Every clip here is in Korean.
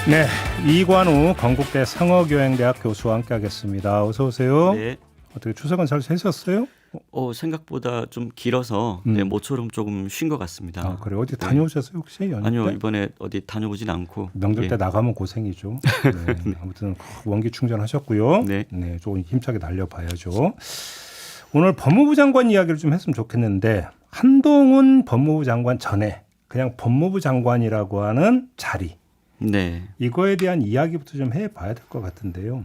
네, 이관우 건국대 상어교양대학 교수와 함께하겠습니다. 어서 오세요. 네. 어떻게 추석은 잘 쉬셨어요? 생각보다 좀 길어서 모처럼 조금 쉰 것 같습니다. 아, 그래 어디 다녀오셨어요 혹시 연휴 아니요, 때? 이번에 어디 다녀오진 않고. 명절 때 나가면 고생이죠. 네, 아무튼 원기 충전하셨고요. 네. 네, 조금 힘차게 달려봐야죠. 오늘 법무부 장관 이야기를 좀 했으면 좋겠는데 한동훈 법무부 장관 전에 그냥 법무부 장관이라고 하는 자리 네. 이거에 대한 이야기부터 좀 해봐야 될 것 같은데요.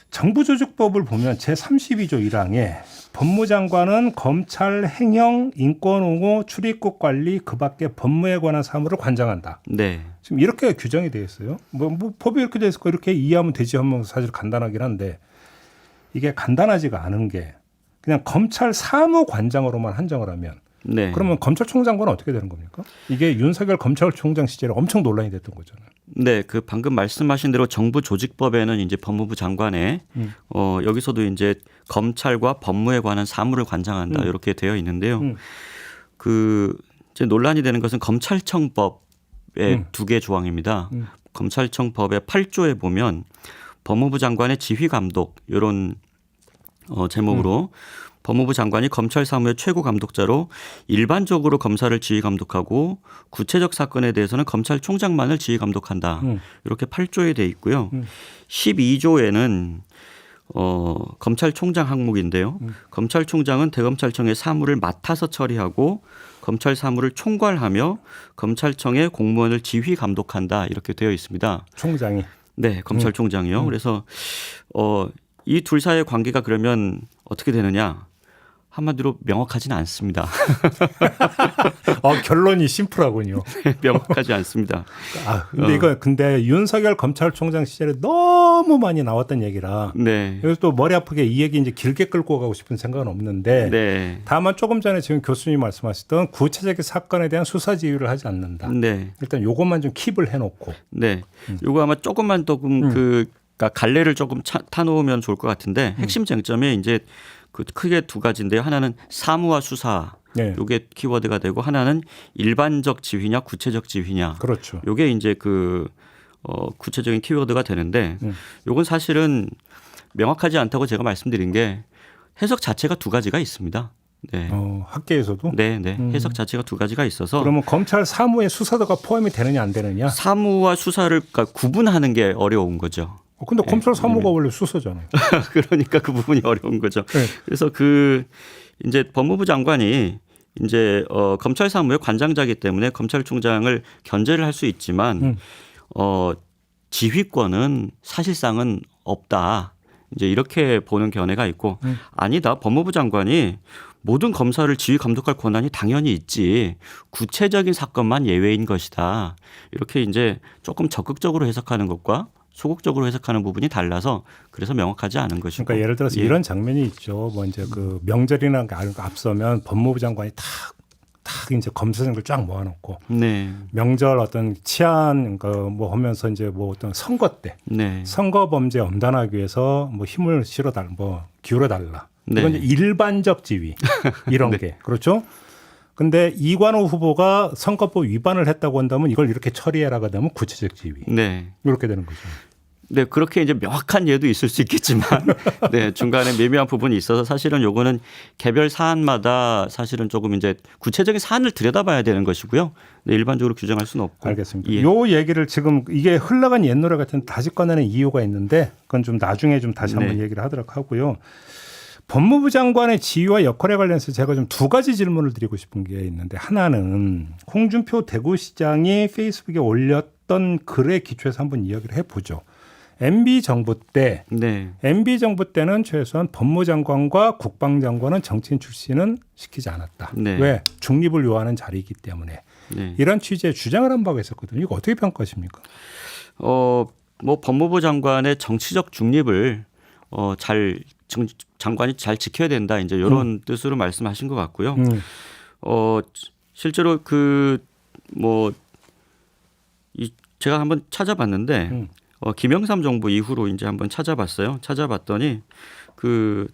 정부조직법을 보면 제32조 1항에 법무장관은 검찰 행영, 인권옹호, 출입국 관리 그 밖에 법무에 관한 사무를 관장한다. 네. 지금 이렇게 규정이 되어 있어요. 뭐 법이 이렇게 되어 있고 이렇게 이해하면 되지 하면 사실 간단하긴 한데 이게 간단하지가 않은 게 그냥 검찰 사무관장으로만 한정을 하면 네. 그러면 검찰총장과는 어떻게 되는 겁니까? 이게 윤석열 검찰총장 시절에 엄청 논란이 됐던 거잖아요. 네, 그 방금 말씀하신 대로 정부 조직법에는 이제 법무부 장관에 여기서도 이제 검찰과 법무에 관한 사무를 관장한다 이렇게 되어 있는데요. 그 이제 논란이 되는 것은 검찰청법의 두 개 조항입니다. 검찰청법의 8조에 보면 법무부 장관의 지휘 감독 이런 제목으로 법무부 장관이 검찰 사무의 최고 감독자로 일반적으로 검사를 지휘 감독하고 구체적 사건에 대해서는 검찰총장만을 지휘 감독한다. 이렇게 8조에 돼 있고요. 12조에는 검찰총장 항목인데요. 검찰총장은 대검찰청의 사무를 맡아서 처리하고 검찰 사무를 총괄하며 검찰청의 공무원을 지휘 감독한다. 이렇게 되어 있습니다. 총장이. 네, 검찰총장이요. 그래서 이 둘 사이의 관계가 그러면 어떻게 되느냐? 한마디로 명확하지는 않습니다. 결론이 심플하군요. 명확하지 않습니다. 근데 윤석열 검찰총장 시절에 너무 많이 나왔던 얘기라. 네. 여기서 또 머리 아프게 이 얘기 이제 길게 끌고 가고 싶은 생각은 없는데. 네. 다만 조금 전에 지금 교수님이 말씀하셨던 구체적인 사건에 대한 수사 지휘를 하지 않는다. 네. 일단 요것만 좀 킵을 해놓고. 네. 요거 아마 조금만 조금 그러니까 갈래를 조금 타놓으면 좋을 것 같은데 핵심 쟁점이 이제 그 크게 두 가지인데요. 하나는 사무와 수사. 네. 요게 키워드가 되고 하나는 일반적 지휘냐 구체적 지휘냐. 그렇죠. 요게 이제 그 구체적인 키워드가 되는데 요건 사실은 명확하지 않다고 제가 말씀드린 게 해석 자체가 두 가지가 있습니다. 네. 학계에서도? 네. 해석 자체가 두 가지가 있어서. 그러면 검찰 사무에 수사도가 포함이 되느냐 안 되느냐? 사무와 수사를 그러니까 구분하는 게 어려운 거죠. 근데 검찰 사무가 원래 수사잖아요. 그러니까 그 부분이 어려운 거죠. 네. 그래서 이제 법무부 장관이 이제 검찰 사무의 관장자이기 때문에 검찰총장을 견제를 할 수 있지만 지휘권은 사실상은 없다. 이제 이렇게 보는 견해가 있고 아니다. 법무부 장관이 모든 검사를 지휘 감독할 권한이 당연히 있지. 구체적인 사건만 예외인 것이다. 이렇게 이제 조금 적극적으로 해석하는 것과 소극적으로 해석하는 부분이 달라서 그래서 명확하지 않은 것이고. 그러니까 예를 들어서 이런 장면이 있죠. 뭐 이제 그 명절이나 앞서면 법무부 장관이 탁 이제 검사장들 쫙 모아놓고 네. 명절 어떤 치안 뭐 하면서 이제 뭐 어떤 선거 때 선거 범죄 엄단하기 위해서 뭐 힘을 실어달 뭐 기울여 달라. 이건 이제 일반적 지휘 이런 게 그렇죠. 근데 이관우 후보가 선거법 위반을 했다고 한다면 이걸 이렇게 처리해라가 되면 구체적 지휘. 이렇게 되는 거죠. 네, 그렇게 이제 명확한 예도 있을 수 있겠지만, 네, 중간에 미묘한 부분이 있어서 사실은 요거는 개별 사안마다 사실은 조금 이제 구체적인 사안을 들여다봐야 되는 것이고요. 네, 일반적으로 규정할 수는 없고. 알겠습니다. 이 얘기를 지금 이게 흘러간 옛 노래 같은 다시 꺼내는 이유가 있는데 그건 좀 나중에 좀 다시 한번 얘기를 하도록 하고요. 법무부 장관의 지위와 역할에 관련해서 제가 좀 두 가지 질문을 드리고 싶은 게 있는데 하나는 홍준표 대구시장이 페이스북에 올렸던 글에 기초해서 한번 이야기를 해보죠. MB 정부 때는 최소한 법무장관과 국방장관은 정치인 출신은 시키지 않았다. 왜? 중립을 요하는 자리이기 때문에. 이런 취지의 주장을 한 바가 있었거든요. 이거 어떻게 평가하십니까? 뭐 법무부 장관의 정치적 중립을 장관이 잘 지켜야 된다. 이제 이런 뜻으로 말씀하신 것 같고요. 실제로 제가 한번 찾아봤는데 김영삼 정부 이후로 이제 한번 찾아봤어요. 찾아봤더니 그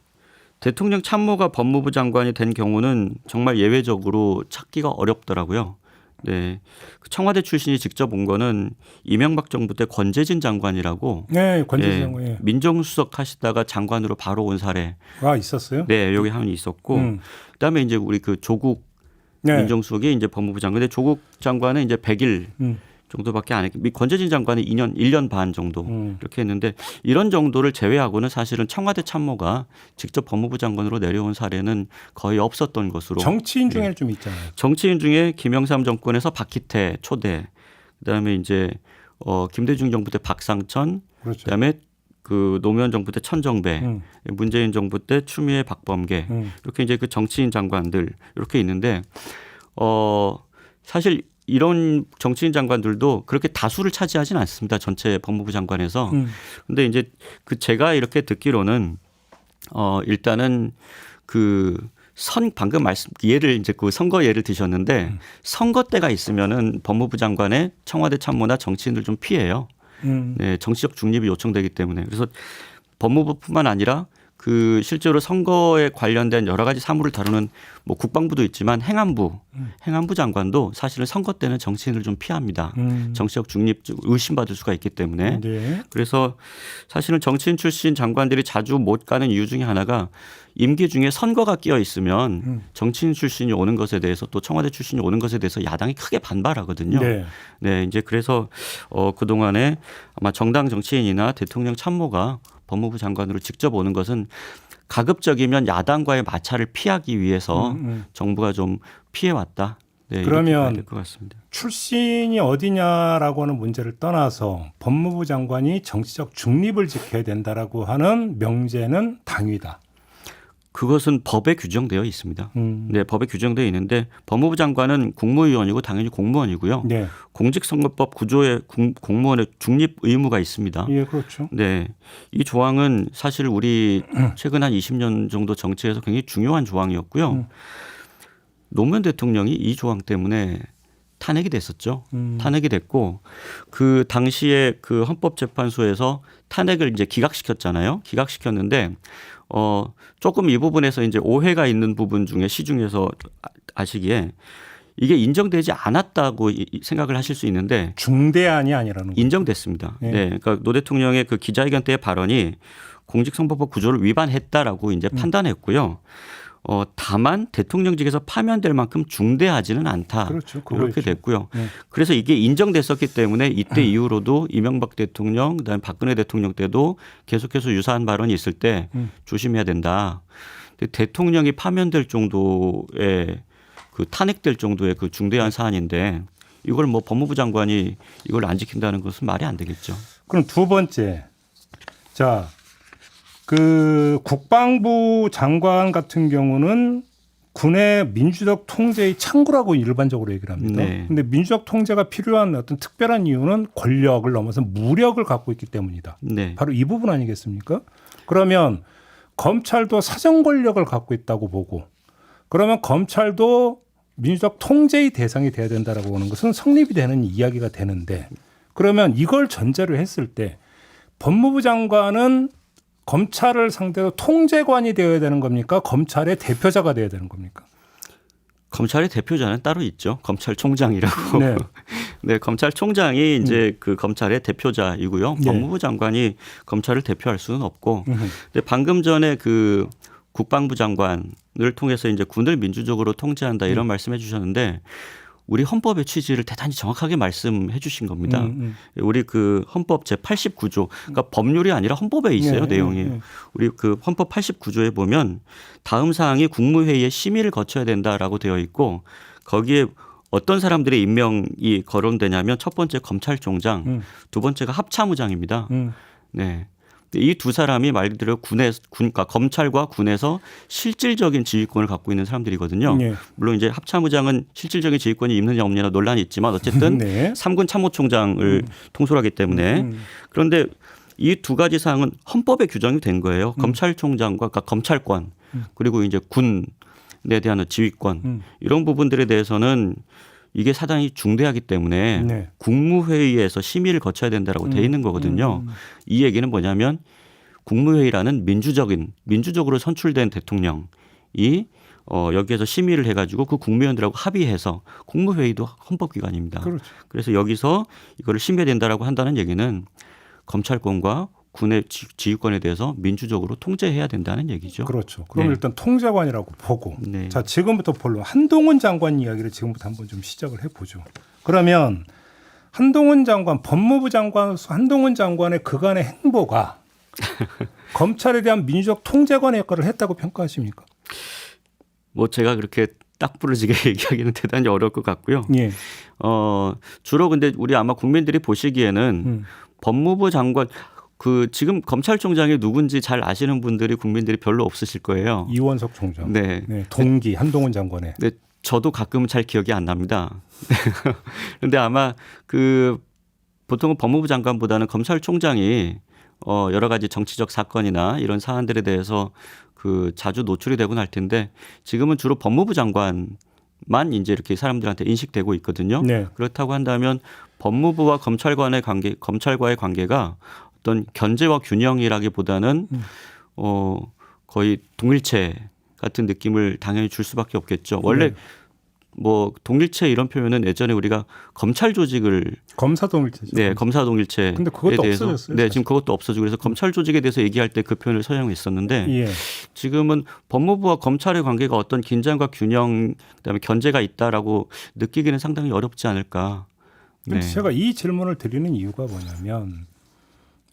대통령 참모가 법무부 장관이 된 경우는 정말 예외적으로 찾기가 어렵더라고요. 네. 청와대 출신이 직접 온 거는 이명박 정부 때 권재진 장관이라고 네, 권재진 장관. 예. 민정수석 하시다가 장관으로 바로 온 사례. 아, 있었어요? 네, 여기 한 번 있었고 그다음에 이제 우리 그 조국 네. 민정수석이 이제 법무부 장관. 근데 조국 장관은 이제 100일 정도밖에 안 했고 권재진 장관은 1년 반 정도 이렇게 했는데 이런 정도를 제외하고는 사실은 청와대 참모가 직접 법무부 장관으로 내려온 사례는 거의 없었던 것으로. 정치인 중에는 좀 있잖아요. 정치인 중에 김영삼 정권에서 박희태 초대, 그다음에 이제 김대중 정부 때 박상천, 그렇죠. 그다음에 그 노무현 정부 때 천정배, 문재인 정부 때 추미애 박범계 이렇게 이제 그 정치인 장관들 이렇게 있는데 사실 이런 정치인 장관들도 그렇게 다수를 차지하진 않습니다. 전체 법무부 장관에서. 근데 이제 그 제가 이렇게 듣기로는 일단은 그 방금 예를 이제 그 선거 예를 드셨는데 선거 때가 있으면은 법무부 장관의 청와대 참모나 정치인들 좀 피해요. 네, 정치적 중립이 요청되기 때문에. 그래서 법무부뿐만 아니라 그 실제로 선거에 관련된 여러 가지 사무를 다루는 뭐 국방부도 있지만 행안부 장관도 사실은 선거 때는 정치인을 좀 피합니다. 정치적 중립 의심받을 수가 있기 때문에. 네. 그래서 사실은 정치인 출신 장관들이 자주 못 가는 이유 중에 하나가 임기 중에 선거가 끼어 있으면 정치인 출신이 오는 것에 대해서 또 청와대 출신이 오는 것에 대해서 야당이 크게 반발하거든요. 네. 네, 이제 그래서 그동안에 아마 정당 정치인이나 대통령 참모가 법무부 장관으로 직접 오는 것은 가급적이면 야당과의 마찰을 피하기 위해서 정부가 좀 피해왔다. 네, 그러면 될 것 같습니다. 출신이 어디냐라고 하는 문제를 떠나서 법무부 장관이 정치적 중립을 지켜야 된다라고 하는 명제는 당위다. 그것은 법에 규정되어 있습니다. 네, 법에 규정되어 있는데 법무부 장관은 국무위원이고 당연히 공무원이고요. 네. 공직선거법 구조에 공무원의 중립 의무가 있습니다. 예, 그렇죠. 네, 이 조항은 사실 우리 최근 한 20년 정도 정치에서 굉장히 중요한 조항이었고요. 노무현 대통령이 이 조항 때문에 탄핵이 됐었죠. 탄핵이 됐고 그 당시에 그 헌법재판소에서 탄핵을 이제 기각시켰잖아요. 기각시켰는데 조금 이 부분에서 이제 오해가 있는 부분 중에 시중에서 아시기에 이게 인정되지 않았다고 생각을 하실 수 있는데 중대한이 아니라는 거죠. 인정됐습니다. 네. 네, 그러니까 노 대통령의 그 기자회견 때의 발언이 공직선거법 구조를 위반했다라고 이제 판단했고요. 다만 대통령직에서 파면될 만큼 중대하지는 않다. 그렇죠. 그렇게 됐고요. 네. 그래서 이게 인정됐었기 때문에 이때 이후로도 이명박 대통령, 그다음에 박근혜 대통령 때도 계속해서 유사한 발언이 있을 때 조심해야 된다. 근데 대통령이 파면될 정도의 그 탄핵될 정도의 그 중대한 사안인데 이걸 뭐 법무부 장관이 이걸 안 지킨다는 것은 말이 안 되겠죠. 그럼 두 번째, 자, 그 국방부 장관 같은 경우는 군의 민주적 통제의 창구라고 일반적으로 얘기를 합니다. 네. 그런데 민주적 통제가 필요한 어떤 특별한 이유는 권력을 넘어서 무력을 갖고 있기 때문이다. 네. 바로 이 부분 아니겠습니까? 그러면 검찰도 사정 권력을 갖고 있다고 보고 그러면 검찰도 민주적 통제의 대상이 돼야 된다라고 하는 것은 성립이 되는 이야기가 되는데 그러면 이걸 전제로 했을 때 법무부 장관은 검찰을 상대로 통제관이 되어야 되는 겁니까? 검찰의 대표자가 되어야 되는 겁니까? 검찰의 대표자는 따로 있죠. 검찰총장이라고. 네. 네, 검찰총장이 이제 그 검찰의 대표자이고요. 네. 법무부 장관이 검찰을 대표할 수는 없고. 근데 방금 전에 그 국방부 장관을 통해서 이제 군을 민주적으로 통제한다 이런 말씀해 주셨는데 우리 헌법의 취지를 대단히 정확하게 말씀해 주신 겁니다. 우리 그 헌법 제89조, 그러니까 법률이 아니라 헌법에 있어요, 내용이. 우리 그 헌법 89조에 보면 다음 사항이 국무회의의 심의를 거쳐야 된다라고 되어 있고 거기에 어떤 사람들의 임명이 거론되냐면 첫 번째 검찰총장, 두 번째가 합참의장입니다. 네. 이 두 사람이 말 그대로 그러니까 검찰과 군에서 실질적인 지휘권을 갖고 있는 사람들이거든요. 네. 물론 이제 합참의장은 실질적인 지휘권이 있느냐 없느냐 논란이 있지만 어쨌든 네. 3군 참모총장을 통솔하기 때문에 그런데 이 두 가지 사항은 헌법에 규정이 된 거예요. 검찰총장과 그러니까 검찰권 그리고 이제 군에 대한 지휘권 이런 부분들에 대해서는 이게 사단이 중대하기 때문에 네. 국무회의에서 심의를 거쳐야 된다라고 돼 있는 거거든요. 이 얘기는 뭐냐면 국무회의라는 민주적으로 선출된 대통령이 여기에서 심의를 해가지고 그 국무위원들하고 합의해서 국무회의도 헌법기관입니다. 그렇죠. 그래서 여기서 이거를 심의해야 된다라고 한다는 얘기는 검찰권과 군의 지휘권에 대해서 민주적으로 통제해야 된다는 얘기죠. 그렇죠. 그럼 네. 일단 통제관이라고 보고 네. 자 지금부터 본론 한동훈 장관 이야기를 지금부터 한번 좀 시작을 해보죠. 그러면 한동훈 장관 법무부 장관 한동훈 장관의 그간의 행보가 검찰에 대한 민주적 통제관의 역할을 했다고 평가하십니까? 뭐 제가 그렇게 딱 부러지게 얘기하기는 대단히 어려울 것 같고요. 예. 주로 근데 우리 아마 국민들이 보시기에는 법무부 장관 지금 검찰총장이 누군지 잘 아시는 분들이 국민들이 별로 없으실 거예요. 이원석 총장. 네. 네. 동기 한동훈 장관의. 네. 저도 가끔은 잘 기억이 안 납니다. 그런데 아마 보통은 법무부 장관보다는 검찰총장이 여러 가지 정치적 사건이나 이런 사안들에 대해서 자주 노출이 되곤 할 텐데 지금은 주로 법무부 장관만 이제 이렇게 사람들한테 인식되고 있거든요. 네. 그렇다고 한다면 법무부와 검찰과의 관계가 어떤 견제와 균형이라기보다는 거의 동일체 같은 느낌을 당연히 줄 수밖에 없겠죠. 원래 뭐 동일체 이런 표현은 예전에 우리가 검찰 조직을 검사 동일체죠. 네, 검사 동일체에 근데 그것도 대해서 없어졌어요. 네, 사실. 지금 그것도 없어지고 그래서 검찰 조직에 대해서 얘기할 때 그 표현을 사용했었는데 예. 지금은 법무부와 검찰의 관계가 어떤 긴장과 균형 그다음에 견제가 있다라고 느끼기는 상당히 어렵지 않을까. 근데 제가 이 질문을 드리는 이유가 뭐냐면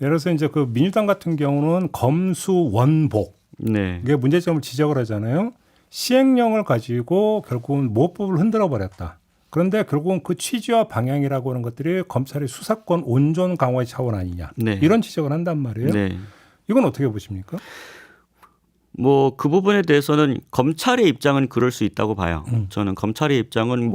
예를 들어서 이제 그 민주당 같은 경우는 검수 원복 네. 이게 문제점을 지적을 하잖아요. 시행령을 가지고 결국은 모법을 흔들어 버렸다. 그런데 결국은 그 취지와 방향이라고 하는 것들이 검찰의 수사권 온전 강화의 차원 아니냐. 네. 이런 지적을 한단 말이에요. 네. 이건 어떻게 보십니까? 뭐 그 부분에 대해서는 검찰의 입장은 그럴 수 있다고 봐요. 저는 검찰의 입장은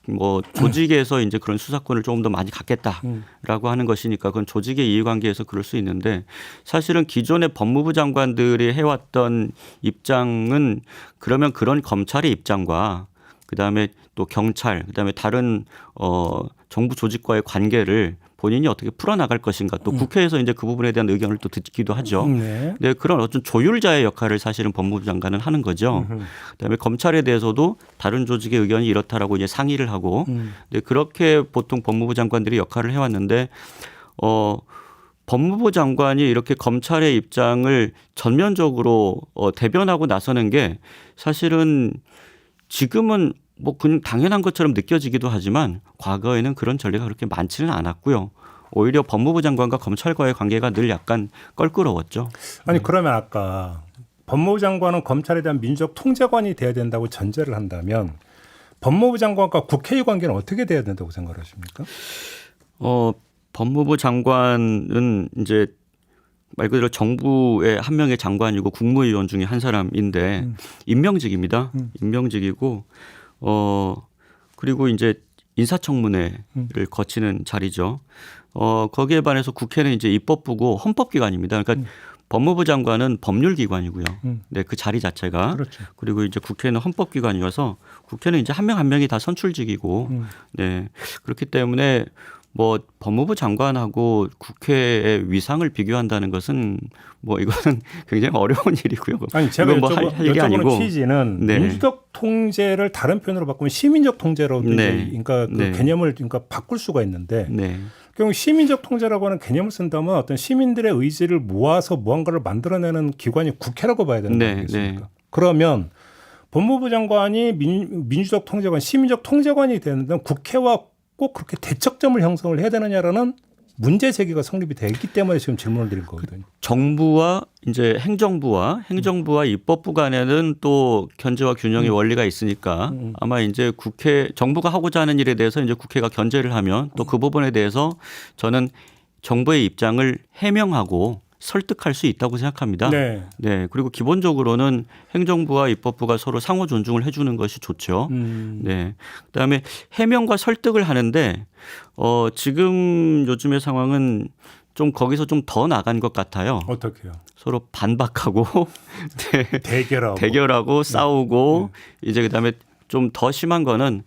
뭐 조직에서 이제 그런 수사권을 조금 더 많이 갖겠다라고 하는 것이니까 그건 조직의 이해관계에서 그럴 수 있는데 사실은 기존의 법무부 장관들이 해왔던 입장은 그러면 그런 검찰의 입장과 그다음에 또 경찰 그다음에 다른 정부 조직과의 관계를 본인이 어떻게 풀어나갈 것인가 또 국회에서 이제 그 부분에 대한 의견을 또 듣기도 하죠. 네. 네, 그런 어떤 조율자의 역할을 사실은 법무부 장관은 하는 거죠. 그다음에 검찰에 대해서도 다른 조직의 의견이 이렇다라고 이제 상의를 하고 네, 그렇게 보통 법무부 장관들이 역할을 해왔는데 법무부 장관이 이렇게 검찰의 입장을 전면적으로 대변하고 나서는 게 사실은 지금은 뭐 그냥 당연한 것처럼 느껴지기도 하지만 과거에는 그런 전례가 그렇게 많지는 않았고요. 오히려 법무부 장관과 검찰과의 관계가 늘 약간 껄끄러웠죠. 아니 그러면 아까 법무부 장관은 검찰에 대한 민주적 통제관이 돼야 된다고 전제를 한다면 법무부 장관과 국회의 관계는 어떻게 돼야 된다고 생각하십니까? 법무부 장관은 이제 말 그대로 정부의 한 명의 장관이고 국무위원 중에 한 사람인데 임명직입니다. 임명직이고 그리고 이제 인사청문회를 거치는 자리죠. 거기에 반해서 국회는 이제 입법부고 헌법기관입니다. 그러니까 법무부 장관은 법률기관이고요. 네, 그 자리 자체가. 그렇죠. 그리고 이제 국회는 헌법기관이어서 국회는 이제 한 명 한 명이 다 선출직이고, 네, 그렇기 때문에 뭐 법무부 장관하고 국회의 위상을 비교한다는 것은 뭐 이거는 굉장히 어려운 일이고요. 아니 제가 뭐 할 일이 여쭤보는 아니고. 취지는 네. 민주적 통제를 다른 표현으로 바꾸면 시민적 통제로 네. 그러니까 그 네. 개념을 그러니까 바꿀 수가 있는데 네. 결국 시민적 통제라고 하는 개념을 쓴다면 어떤 시민들의 의지를 모아서 무언가를 만들어내는 기관이 국회라고 봐야 되는 거 네. 아니겠습니까? 네. 그러면 법무부 장관이 민주적 통제관, 시민적 통제관이 되는 국회와 꼭 그렇게 대척점을 형성을 해야 되느냐라는 문제 제기가 성립이 되기 때문에 지금 질문을 드린 거거든요. 정부와 이제 행정부와 입법부 간에는 또 견제와 균형의 원리가 있으니까 아마 이제 정부가 하고자 하는 일에 대해서 이제 국회가 견제를 하면 또 그 부분에 대해서 저는 정부의 입장을 해명하고 설득할 수 있다고 생각합니다. 네. 네. 그리고 기본적으로는 행정부와 입법부가 서로 상호 존중을 해주는 것이 좋죠. 네. 그다음에 해명과 설득을 하는데 지금 요즘의 상황은 좀 거기서 좀 더 나간 것 같아요. 어떻게요? 서로 반박하고 네. 대결하고 싸우고 이제 그다음에 좀 더 심한 거는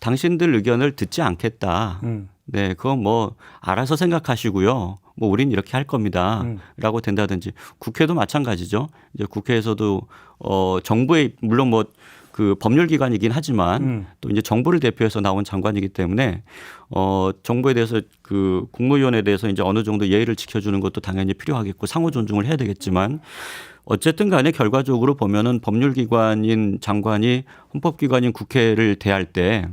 당신들 의견을 듣지 않겠다. 네, 그건 뭐 알아서 생각하시고요. 뭐 우린 이렇게 할 겁니다라고 된다든지 국회도 마찬가지죠. 이제 국회에서도 정부의 물론 뭐 그 법률기관이긴 하지만 또 이제 정부를 대표해서 나온 장관이기 때문에 정부에 대해서 그 국무위원에 대해서 이제 어느 정도 예의를 지켜주는 것도 당연히 필요하겠고 상호 존중을 해야 되겠지만 어쨌든 간에 결과적으로 보면은 법률기관인 장관이 헌법기관인 국회를 대할 때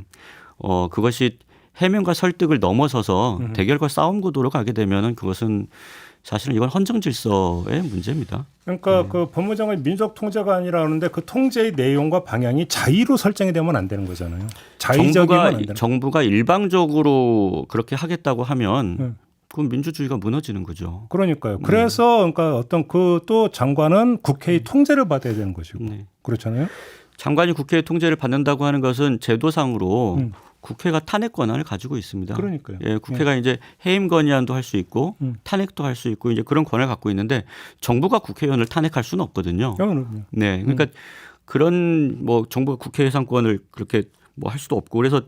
그것이 해명과 설득을 넘어서서 대결과 싸움 구도로 가게 되면은 그것은 사실은 이건 헌정 질서의 문제입니다. 그러니까 그 법무장관이 민족 통제가 아니라 하는데 그 통제의 내용과 방향이 자의로 설정이 되면 안 되는 거잖아요. 자의적이면 안 되는 정부가 일방적으로 그렇게 하겠다고 하면 그건 민주주의가 무너지는 거죠. 그러니까요. 그래서 그러니까 어떤 그 또 장관은 국회의 통제를 받아야 되는 것이고 네. 그렇잖아요. 장관이 국회의 통제를 받는다고 하는 것은 제도상으로 국회가 탄핵 권한을 가지고 있습니다. 그러니까요. 예, 국회가 이제 해임 건의안도 할 수 있고 탄핵도 할 수 있고 이제 그런 권한을 갖고 있는데 정부가 국회의원을 탄핵할 수는 없거든요. 네, 그러니까 그런 뭐 정부가 국회 예산권을 그렇게 뭐 할 수도 없고 그래서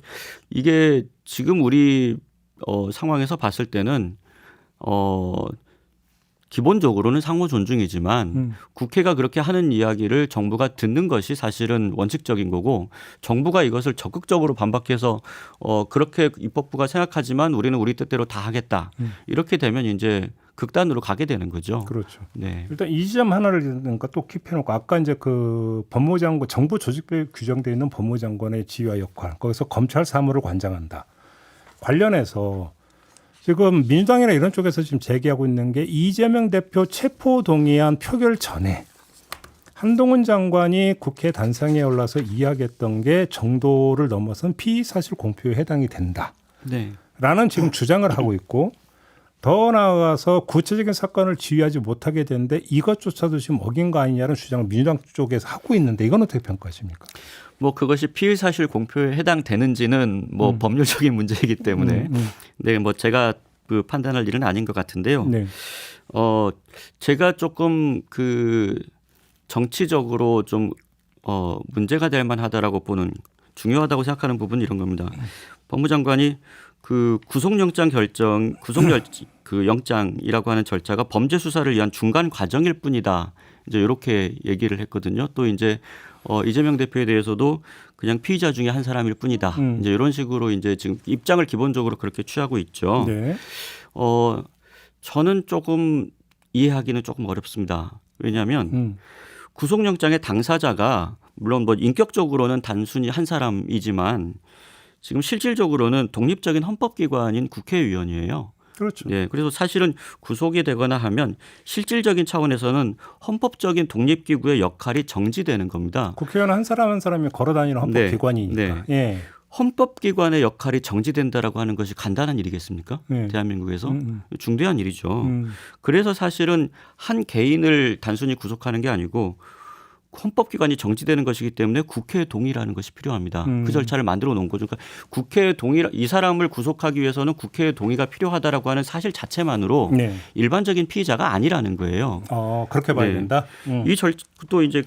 이게 지금 우리 상황에서 봤을 때는 기본적으로는 상호 존중이지만 국회가 그렇게 하는 이야기를 정부가 듣는 것이 사실은 원칙적인 거고 정부가 이것을 적극적으로 반박해서 그렇게 입법부가 생각하지만 우리는 우리 뜻대로 다 하겠다. 이렇게 되면 이제 극단으로 가게 되는 거죠. 그렇죠. 네. 일단 이 지점 하나를 그러니까 또 킵해놓고 아까 이제 그 법무장관 정부 조직법에 규정되어 있는 법무장관의 지위와 역할 거기서 검찰 사무를 관장한다. 관련해서 지금 민주당이나 이런 쪽에서 지금 제기하고 있는 게 이재명 대표 체포 동의안 표결 전에 한동훈 장관이 국회 단상에 올라서 이야기했던 게 정도를 넘어선 피의사실 공표에 해당이 된다. 네. 라는 지금 주장을 하고 있고 더 나아가서 구체적인 사건을 지휘하지 못하게 되는데 이것조차도 지금 어긴 거 아니냐는 주장을 민주당 쪽에서 하고 있는데 이건 어떻게 평가하십니까? 뭐 그것이 피의사실 공표에 해당되는지는 뭐 법률적인 문제이기 때문에 네, 뭐 제가 그 판단할 일은 아닌 것 같은데요. 네. 제가 조금 그 정치적으로 좀 문제가 될 만하다라고 보는 중요하다고 생각하는 부분은 이런 겁니다. 법무장관이 그 구속영장 결정, 그 영장이라고 하는 절차가 범죄 수사를 위한 중간 과정일 뿐이다. 이제 이렇게 얘기를 했거든요. 또 이제 이재명 대표에 대해서도 그냥 피의자 중에 한 사람일 뿐이다. 이제 이런 식으로 이제 지금 입장을 기본적으로 그렇게 취하고 있죠. 네. 저는 조금 이해하기는 조금 어렵습니다. 왜냐하면 구속영장의 당사자가 물론 뭐 인격적으로는 단순히 한 사람이지만 지금 실질적으로는 독립적인 헌법기관인 국회의원이에요. 그렇죠. 네, 그래서 사실은 구속이 되거나 하면 실질적인 차원에서는 헌법적인 독립기구의 역할이 정지되는 겁니다. 국회의원 한 사람 한 사람이 걸어다니는 헌법기관이니까. 네. 예. 헌법기관의 역할이 정지된다라고 하는 것이 간단한 일이겠습니까? 네. 대한민국에서 중대한 일이죠. 음. 그래서 사실은 한 개인을 단순히 구속하는 게 아니고 헌법기관이 정지되는 것이기 때문에 국회의 동의라는 것이 필요합니다. 그 절차를 만들어 놓은 거죠. 그러니까 국회의 동의, 이 사람을 구속하기 위해서는 국회의 동의가 필요하다라고 하는 사실 자체만으로 네. 일반적인 피의자가 아니라는 거예요. 그렇게 봐야 네. 된다. 또 이제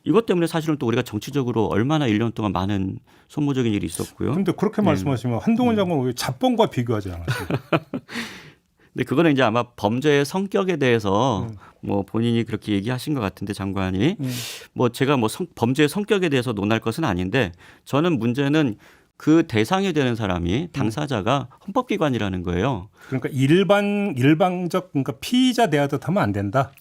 이것 때문에 사실은 또 우리가 정치적으로 얼마나 1년 동안 많은 소모적인 일이 있었고요. 그런데 그렇게 말씀하시면 한동훈 장관은 왜 잡범과 비교하지 않았어요? 근데 그거는 이제 아마 범죄의 성격에 대해서 뭐 본인이 그렇게 얘기하신 것 같은데 장관이 뭐 제가 뭐 범죄의 성격에 대해서 논할 것은 아닌데 저는 문제는 그 대상이 되는 사람이 당사자가 헌법기관이라는 거예요. 그러니까 일방적 그러니까 피의자 대하듯 하면 안 된다.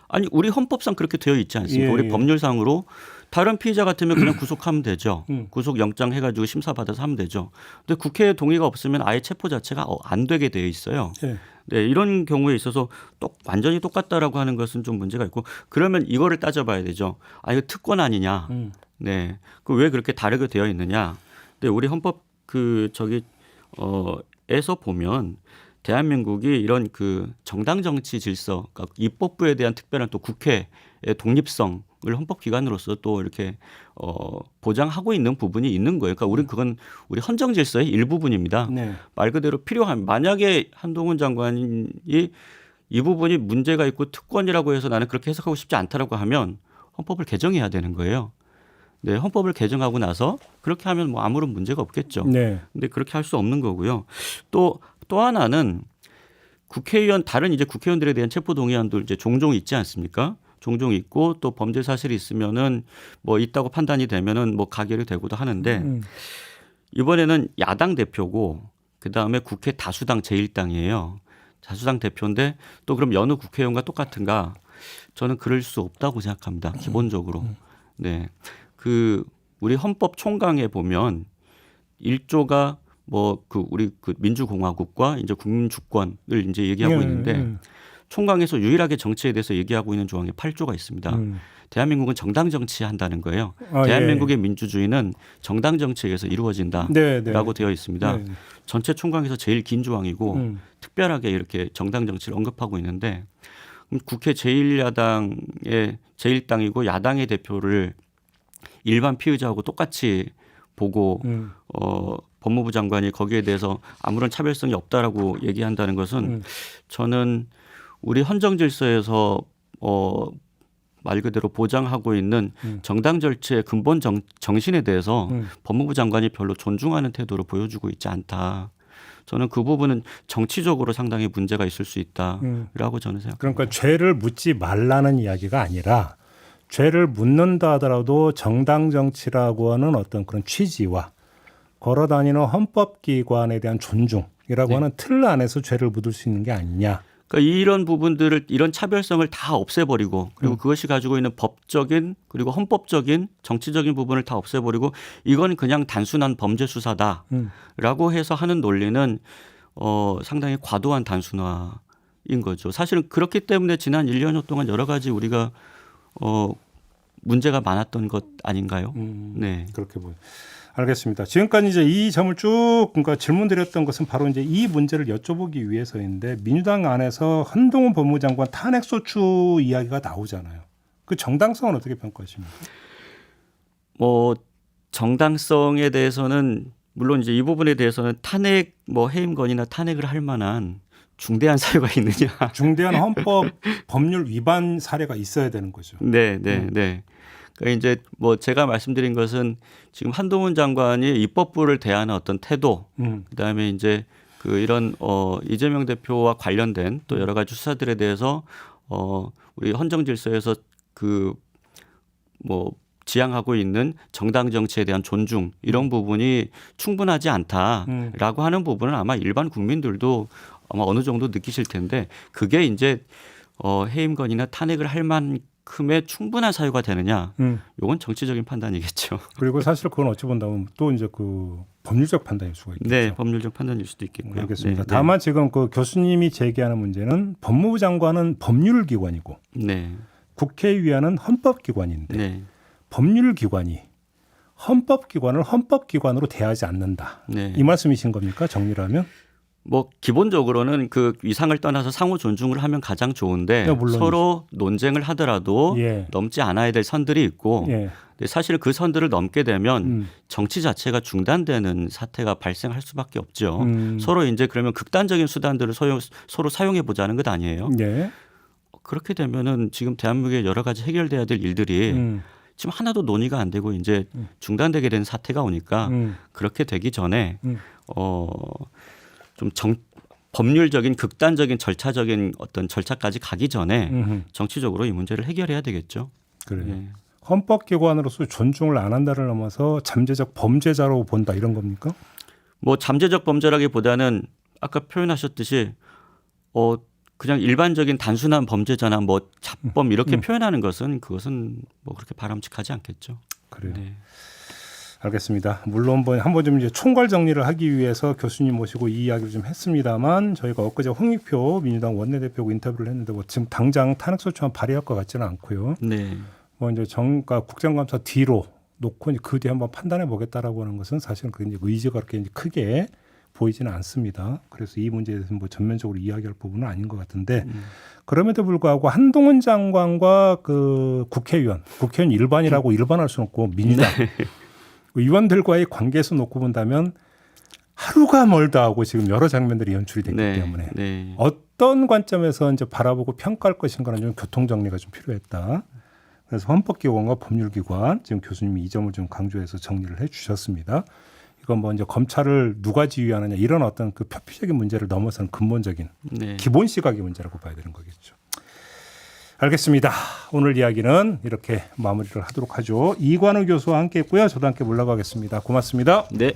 아니 우리 헌법상 그렇게 되어 있지 않습니까? 예, 우리 예. 법률상으로 다른 피의자 같으면 그냥 구속하면 되죠. 구속영장 해가지고 심사받아서 하면 되죠. 근데 국회의 동의가 없으면 아예 체포 자체가 안 되게 되어 있어요. 네. 네, 이런 경우에 있어서 완전히 똑같다라고 하는 것은 좀 문제가 있고 그러면 이거를 따져봐야 되죠. 이거 특권 아니냐. 네, 그 왜 그렇게 다르게 되어 있느냐. 근데 우리 헌법 에서 보면 대한민국이 이런 그 정당 정치 질서, 그러니까 입법부에 대한 특별한 또 국회의 독립성을 헌법기관으로서 또 이렇게 보장하고 있는 부분이 있는 거예요. 그러니까 우리는 그건 우리 헌정 질서의 일부분입니다. 네. 말 그대로 필요한 만약에 한동훈 장관이 이 부분이 문제가 있고 특권이라고 해서 나는 그렇게 해석하고 싶지 않다라고 하면 헌법을 개정해야 되는 거예요. 네, 헌법을 개정하고 나서 그렇게 하면 뭐 아무런 문제가 없겠죠. 네. 근데 그렇게 할 수 없는 거고요. 또 하나는 국회의원 다른 이제 국회의원들에 대한 체포 동의안도 이제 종종 있지 않습니까? 종종 있고 또 범죄 사실이 있으면은 뭐 있다고 판단이 되면은 뭐 가결이 되고도 하는데 이번에는 야당 대표고 그다음에 국회 다수당 제1당이에요. 다수당 대표인데 또 그럼 여느 국회의원과 똑같은가? 저는 그럴 수 없다고 생각합니다. 기본적으로. 네. 그 우리 헌법 총강에 보면 1조가 뭐 그 우리 그 민주공화국과 이제 국민 주권을 이제 얘기하고 있는데 총강에서 유일하게 정치에 대해서 얘기하고 있는 조항에 8조가 있습니다. 대한민국은 정당 정치한다는 거예요. 대한민국의 민주주의는 정당 정치에 의해서 이루어진다라고 되어 있습니다. 전체 총강에서 제일 긴 조항이고 특별하게 이렇게 정당 정치를 언급하고 있는데 국회 제1야당의 제1당이고 야당의 대표를 일반 피의자하고 똑같이 보고 법무부 장관이 거기에 대해서 아무런 차별성이 없다라고 얘기한다는 것은 저는 우리 헌정 질서에서 말 그대로 보장하고 있는 정당 절차의 근본 정신에 대해서 법무부 장관이 별로 존중하는 태도를 보여주고 있지 않다. 저는 그 부분은 정치적으로 상당히 문제가 있을 수 있다라고 저는 생각합니다. 그러니까 죄를 묻지 말라는 이야기가 아니라 죄를 묻는다 하더라도 정당 정치라고 하는 어떤 그런 취지와 걸어다니는 헌법기관에 대한 존중이라고 하는 틀 안에서 죄를 묻을 수 있는 게 아니냐. 그러니까 이런 부분들을 이런 차별성을 다 없애버리고 그리고 그것이 가지고 있는 법적인 그리고 헌법적인 정치적인 부분을 다 없애버리고 이건 그냥 단순한 범죄 수사다라고 해서 하는 논리는 상당히 과도한 단순화인 거죠. 사실은 그렇기 때문에 지난 1년여 동안 여러 가지 우리가 문제가 많았던 것 아닌가요? 네. 그렇게 보여요. 알겠습니다. 지금까지 이제 이 점을 쭉 그러니까 질문드렸던 것은 바로 이제 이 문제를 여쭤보기 위해서인데 민주당 안에서 한동훈 법무장관 탄핵소추 이야기가 나오잖아요. 그 정당성은 어떻게 평가하십니까? 뭐 정당성에 대해서는 물론 이제 이 부분에 대해서는 탄핵 뭐 해임 건이나 탄핵을 할 만한 중대한 사유가 있느냐? 중대한 헌법 법률 위반 사례가 있어야 되는 거죠. 네. 그러니까 이제 뭐 제가 말씀드린 것은 지금 한동훈 장관이 입법부를 대하는 어떤 태도, 그다음에 이제 그 이런 이재명 대표와 관련된 또 여러 가지 수사들에 대해서 우리 헌정 질서에서 그 뭐 지향하고 있는 정당 정치에 대한 존중 이런 부분이 충분하지 않다라고 하는 부분은 아마 일반 국민들도 아마 어느 정도 느끼실 텐데 그게 이제 해임건이나 탄핵을 할 만큼의 충분한 사유가 되느냐? 이건 정치적인 판단이겠죠. 그리고 사실 그건 어찌 본다면 또 이제 그 법률적 판단일 수가 있겠죠. 네, 법률적 판단일 수도 있겠고요. 알겠습니다. 네, 다만 지금 그 교수님이 제기하는 문제는 법무부 장관은 법률기관이고 네. 국회의원은 헌법기관인데 네. 법률기관이 헌법기관을 헌법기관으로 대하지 않는다. 네. 이 말씀이신 겁니까? 정리를 하면? 뭐 기본적으로는 그 위상을 떠나서 상호 존중을 하면 가장 좋은데 네, 서로 논쟁을 하더라도 넘지 않아야 될 선들이 있고 근데 사실 그 선들을 넘게 되면 정치 자체가 중단되는 사태가 발생할 수밖에 없죠. 서로 이제 그러면 극단적인 수단들을 서로 사용해 보자는 것 아니에요. 그렇게 되면은 지금 대한민국의 여러 가지 해결돼야 될 일들이 지금 하나도 논의가 안 되고 이제 중단되게 되는 사태가 오니까 그렇게 되기 전에 좀 법률적인 극단적인 절차적인 어떤 절차까지 가기 전에 정치적으로 이 문제를 해결해야 되겠죠. 그래요. 예. 헌법기관으로서 존중을 안 한다를 넘어서 잠재적 범죄자로 본다 이런 겁니까? 뭐 잠재적 범죄라기보다는 아까 표현하셨듯이 그냥 일반적인 단순한 범죄자나 뭐 잡범 이렇게 표현하는 것은 그것은 뭐 그렇게 바람직하지 않겠죠. 그래요. 네. 알겠습니다. 물론 한번 좀 이제 총괄 정리를 하기 위해서 교수님 모시고 이 이야기를 좀 했습니다만 저희가 엊그제 홍익표 민주당 원내대표하고 인터뷰를 했는데 뭐 지금 당장 탄핵소추안 발의할 것 같지는 않고요. 네. 뭐 이제 국정감사 뒤로 놓고 그 뒤에 한번 판단해 보겠다라고 하는 것은 사실은 그 이제 의지가 그렇게 이제 크게 보이지는 않습니다. 그래서 이 문제에 대해서 뭐 전면적으로 이야기할 부분은 아닌 것 같은데 그럼에도 불구하고 한동훈 장관과 그 국회의원 일반이라고 일반할 수는 없고 민주당 의원들과의 관계에서 놓고 본다면 하루가 멀다 하고 지금 여러 장면들이 연출이 됐기 때문에 어떤 관점에서 이제 바라보고 평가할 것인가는 좀 교통 정리가 좀 필요했다. 그래서 헌법기관과 법률기관 지금 교수님이 이 점을 좀 강조해서 정리를 해주셨습니다. 이건 뭐 이제 검찰을 누가 지휘하느냐 이런 어떤 그 표피적인 문제를 넘어서는 근본적인 네. 기본 시각의 문제라고 봐야 되는 거겠죠. 알겠습니다. 오늘 이야기는 이렇게 마무리를 하도록 하죠. 이관우 교수와 함께했고요. 저도 함께 물러가겠습니다. 고맙습니다. 네.